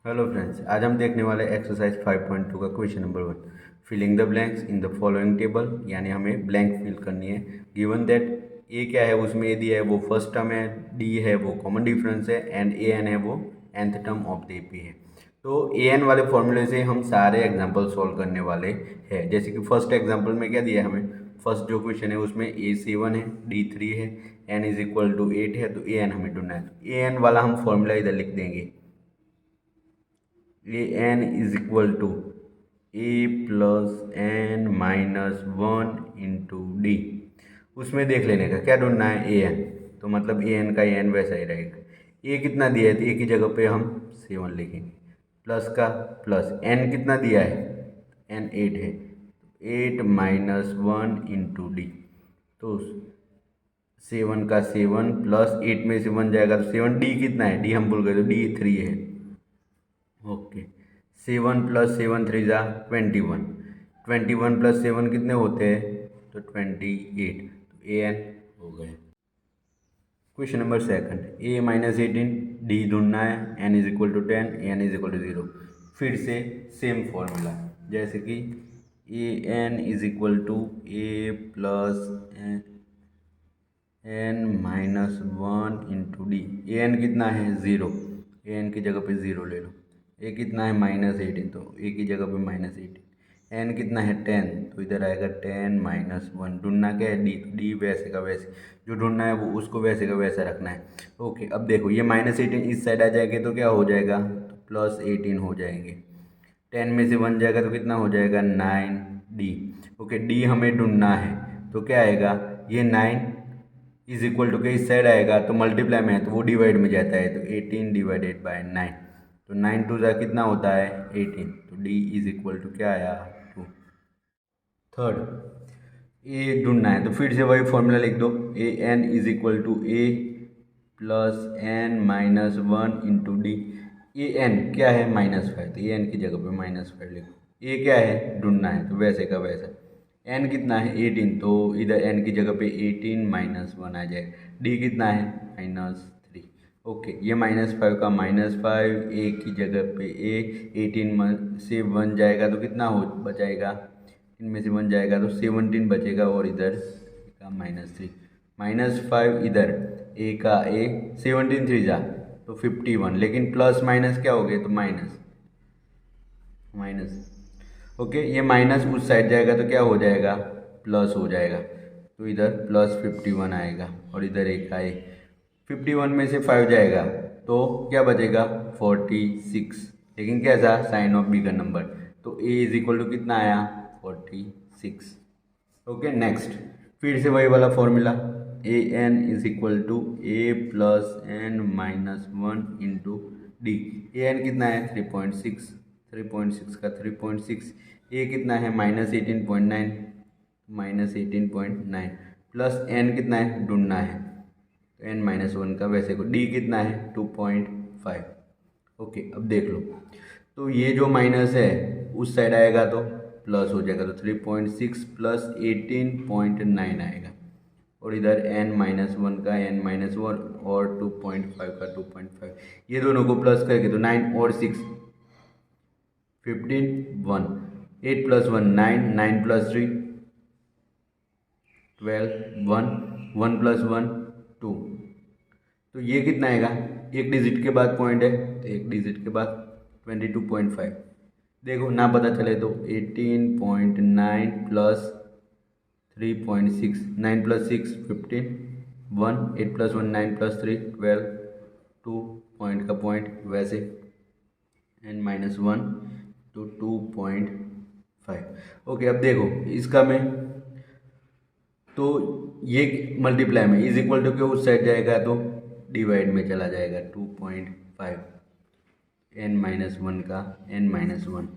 Hello friends, आज हम देखने वाले एक्सरसाइज 5.2 का question number 1। Filling the blanks in the following table, यानी हमें ब्लैंक फिल करनी है। गिवन दैट ए क्या है, उसमें ए दिया है वो फर्स्ट टर्म है, डी है वो कॉमन डिफरेंस है, एंड ए एन है वो nth term of the AP है। तो ए एन वाले फॉर्मूले से हम सारे एग्जाम्पल सॉल्व करने वाले हैं। जैसे कि फर्स्ट एग्जाम्पल में क्या दिया है हमें, फर्स्ट जो क्वेश्चन है उसमें ए 7 है, डी 3 है, एन इज इक्वल टू 8 है, तो ए एन हमें ढूंढना है। तो ए एन वाला हम फॉर्मूला इधर लिख देंगे। A n is equal to a plus n minus one into d. उसमें देख लेने का क्या ढूंढना है, ए एन। तो मतलब ए एन का ए एन वैसा ही रहेगा। ए कितना दिया है तो ए की जगह पे हम 7 लिखेंगे, प्लस का प्लस। एन कितना दिया है, एन 8 है, 8 माइनस वन इंटू डी। तो 7 का 7 प्लस 8 में से 1 जाएगा तो 7। डी कितना है, डी हम भूल गए तो डी 3 है। ओके, 7 प्लस 7 3 जा 21, 21 प्लस 7 कितने होते हैं, तो 28। तो ए एन हो गए। Question number second, a minus 18, d ढूंढना है, n is equal to 10, n is equal to 0। फिर से सेम फॉर्मूला, जैसे कि a n is equal to a plus n minus one into d. A n कितना है, 0। ए एन की जगह पे 0 ले लो। ए कितना है, -18, तो ए की जगह पे -18। एन कितना है, 10, तो इधर आएगा 10 माइनस वन। ढूंढना क्या है, डी। डी वैसे का वैसे, जो ढूंढना है वो उसको वैसे का वैसा रखना है। ओके, अब देखो ये -18 इस साइड आ जाएंगे तो क्या हो जाएगा, तो +18 हो जाएंगे। 10 में से 1 जाएगा तो कितना हो जाएगा, 9 डी। ओके, डी हमें ढूंढना है तो क्या आएगा, ये 9 इज इक्वल टू के इस साइड आएगा तो मल्टीप्लाई में है तो वो डिवाइड में जाता है, तो 18 डिवाइडेड बाय 9। तो 9 टू जा कितना होता है, 18। तो डी इज इक्वल टू क्या आया, 2। थर्ड, ए ढूंढना है तो फिर से वही फॉर्मूला लिख दो। A n is equal to a plus n minus one into d. A n क्या है, -5, तो ए एन की जगह पे -5 लिखो। ए क्या है, ढूंढना है तो वैसे का वैसा। एन कितना है, 18, तो इधर एन की जगह पे 18 माइनस वन आ जाएगा। डी कितना है, -3। ओके, ये -5 का -5, ए की जगह पे ए, 18 से 1 जाएगा तो कितना हो बचाएगा, इनमें से 1 जाएगा तो 17 बचेगा, और इधर का -3, -5 इधर ए का ए, 17 3 जा तो 51, लेकिन प्लस माइनस क्या हो गए, तो माइनस माइनस। ओके, ये माइनस उस साइड जाएगा तो क्या हो जाएगा, प्लस हो जाएगा, तो इधर +51 आएगा, और इधर एक आए 51 में से 5 जाएगा तो क्या बचेगा, 46। लेकिन कैसा, साइन ऑफ बिगर नंबर, तो ए इज इक्वल टू कितना आया, 46। ओके, नेक्स्ट फिर से वही वाला formula, a n is equal to a plus n minus one into d. A n कितना है, 3.6, 3.6 का 3.6। ए कितना है, -18.9, -18.9 प्लस एन कितना है, ढूंढना है, तो एन माइनस वन का वैसे को। डी कितना है, 2.5। ओके, अब देख लो, तो ये जो माइनस है उस साइड आएगा तो प्लस हो जाएगा, तो 3.6 प्लस 18.9 आएगा, और इधर n माइनस वन का n माइनस वन, और 2.5 का 2.5, ये दोनों को प्लस करके तो 9 और 6 15 1, 8 प्लस 1 9, 9 प्लस 3 12, 1, 1 प्लस 1 2। तो ये कितना आएगा, एक डिजिट के बाद पॉइंट है तो एक डिजिट के बाद 22.5। देखो ना पता चले तो 18.9 plus 3.6, 9 plus 6 15, 1, 8 plus 1 9 plus 3 12, 2 point का पॉइंट वैसे, एन माइनस वन तो 2.5। ओके, अब देखो इसका में, तो ये मल्टीप्लाई में इज इक्वल टू के उस साइड जाएगा तो डिवाइड में चला जाएगा, 2.5 एन माइनस वन का एन माइनस वन।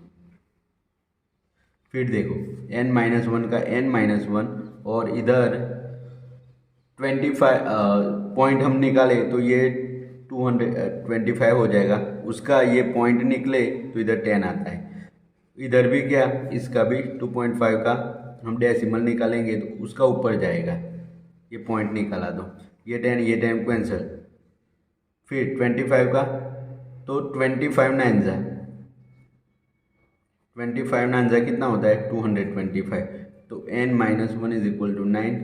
फिर देखो एन माइनस वन का एन माइनस वन, और इधर 25 पॉइंट हम निकाले तो ये 225 हो जाएगा। उसका ये पॉइंट निकले तो इधर 10 आता है। इधर भी क्या, इसका भी 2.5 का हम डेसिमल निकालेंगे तो उसका ऊपर जाएगा, ये पॉइंट निकाला तो ये 10 कैंसिल। फिर 25 का तो 25 9 कितना होता है 225। तो n minus one is equal to 9,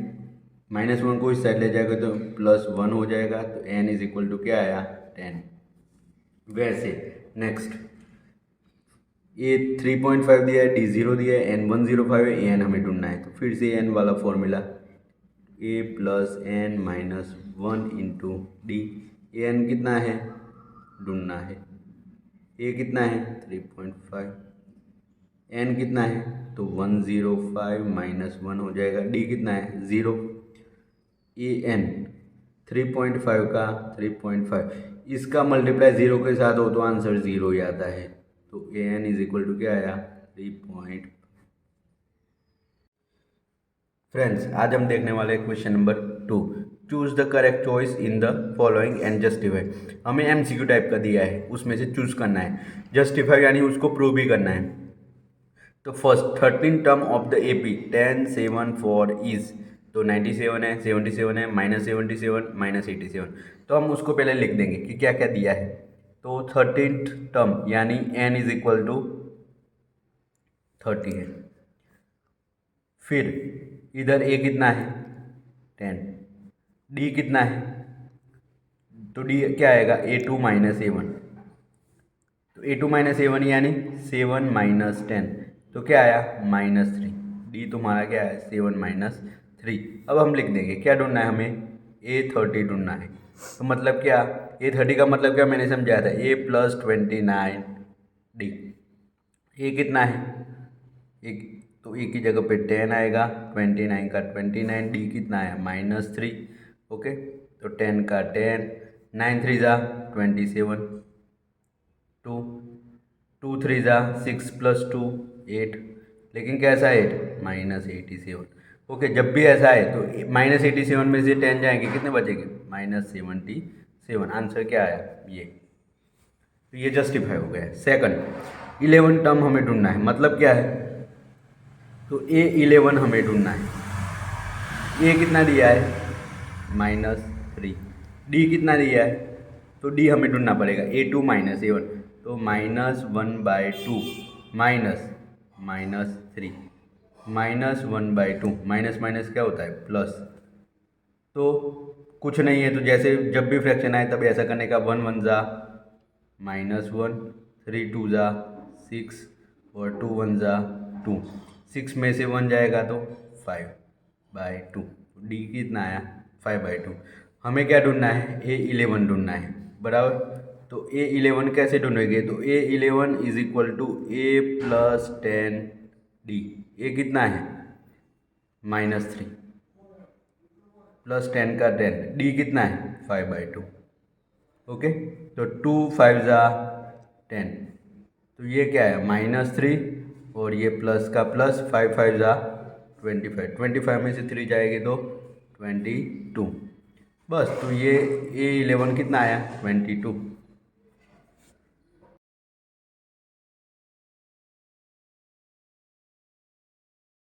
-1 को इस साइड ले जाएगा तो +1 हो जाएगा, तो n इज इक्वल टू क्या आया 10। वैसे नेक्स्ट ये 3.5 दिया है, d0 दिया है, n105 है, an हमें ढूंढना है। तो फिर से n वाला formula a plus n minus 1 into D. an कितना है ढूंढना है, a कितना है 3.5, n कितना है तो 105 माइनस 1 हो जाएगा, d कितना है 0। an 3.5 का 3.5 इसका मल्टीप्लाई 0 के साथ हो तो आंसर 0 ही आता है। तो an इज इक्वल टू क्या आया 3. फ्रेंड्स आज हम देखने वाले question number 2। Choose the correct choice in the following and justify. हमें एमसीक्यू टाइप का दिया है, उसमें से चूज करना है, जस्टिफाई यानी उसको प्रूव भी करना है। तो first 13 term of the AP 10 7 4 is, तो 97 है, 77 है, -77 -87। तो हम उसको पहले लिख देंगे कि क्या क्या दिया है। तो 13th टर्म यानी n इज इक्वल टू 30 है। फिर इधर a कितना है 10, d कितना है तो d क्या आएगा a2 - a1। तो a2 - a1 यानी 7 - 10, तो क्या आया -3। d तुम्हारा क्या है 7 - 3। अब हम लिख देंगे क्या ढूंढना है हमें a30 ढूंढना है। तो मतलब क्या a30 का मतलब क्या मैंने समझाया था a + 29 d। a कितना है एक, तो ए की जगह पे 10 आएगा, 29 का 29, डी कितना है -3। ओके तो 10 का 10, 9 3 जा 27, 2 2 3 जा 6 + 2 8, लेकिन कैसा 8 -87। ओके जब भी ऐसा है तो -87 में से 10 जाएंगे कितने बचेंगे -77। आंसर क्या आया ये। तो ये जस्टिफाई हो गया। सेकंड 11 टर्म हमें ढूंढना है, मतलब क्या है तो a11 हमें ढूंढना है। a कितना दिया है -3, d कितना दिया है तो d हमें ढूंढना पड़ेगा a2 - a1, तो -1/2 माइनस -3 -1/2 माइनस माइनस क्या होता है प्लस। तो कुछ नहीं है तो जैसे जब भी फ्रैक्शन आए तब ऐसा करने का 1 1 जा -1, 3 2 जा 6 और 2 1 जा 2, 6 में से 1 जाएगा तो 5/2। डी कितना आया 5/2। हमें क्या ढूंढना है a11 ढूंढना है बराबर। तो a11 कैसे ढूंढेंगे तो a11 is equal to a + 10 d। a कितना है -3 + 10 का 10, d कितना है 5/2। ओके तो 2 5 जा 10, तो ये क्या है -3 और ये प्लस का प्लस 5 5 जा 25, 25 में से 3 जाएंगे तो 22। बस तो ये a11 कितना आया 22।